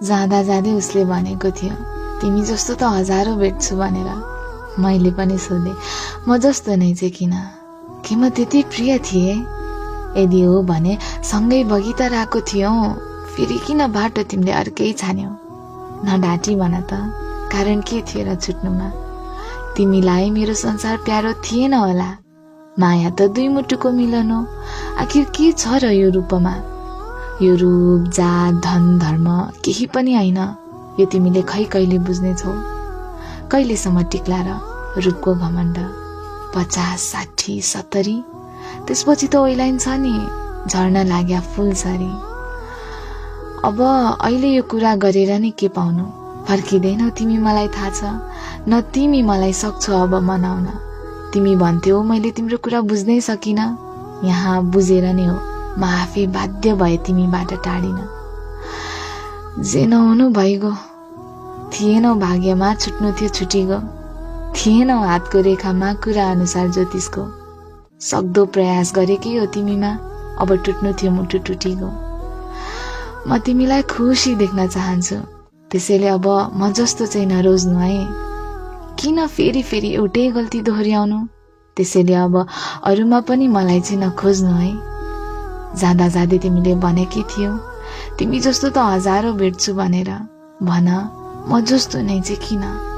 जाँदा जाँदै उसले भनेको थियो, तिमी जस्तो त हजारौं भेट्छु भनेर। मैले पनि सोधेँ, म जस्तो नै चाहिँ किन? के म त्यति प्रिय थिए? यदि हो भने सँगै बगीता रहेको थियौ, फेरि किन बाटो तिमीले अर्कै छान्यौ? नडाँटी भन त, कारण के थियो र छुट्नुमा? तिमीलाई मेरो संसार प्यारो थिएन होला? माया त दुई मुटुको मिलन हो। आखिर के छ र यो रूपमा? यो रूप, जात, धन, धर्म केही पनि होइन। यो तिमीले खै कहिले बुझ्नेछौ? कहिलेसम्म टिक्ला र रूपको घमण्ड? 50, 60, 70? त्यसपछि त ओइलाइन छ नि, झर्न लाग्या फूलसरी। अब अहिले यो कुरा गरेर नि के पाउनु? फर्किँदैनौ तिमी, मलाई थाहा छ। न तिमी मलाई सक्छौ अब मनाउन। तिमी भन्थ्यौ मैले तिम्रो कुरा बुझ्नै सकिन। यहाँ बुझेर नै हो म आफै बाध्य भए तिमीबाट टाढिन। जे नहुनु भइगयो। थिएनौ भाग्यमा, छुट्नु थियो छुटिगयो। थिएनौ हातको रेखामा, कुरा अनुसार ज्योतिषको। सक्दो प्रयास गरेकै हो तिमीमा, अब टुट्नु थियो मुटु टुटिगयो। म तिमीलाई खुसी देख्न चाहन्छु, त्यसैले अब म जस्तो चाहिँ नरोज्नु है। किन फेरि फेरि एउटै गल्ती दोहोर्याउनु? त्यसैले अब अरूमा पनि मलाई चाहिँ नखोज्नु है। जाँदा जाँदै तिमीले भनेकै थियौ, तिमी जस्तो त हजारौं भेट्छु भनेर। भन, म जस्तो नै चाहिँ किन?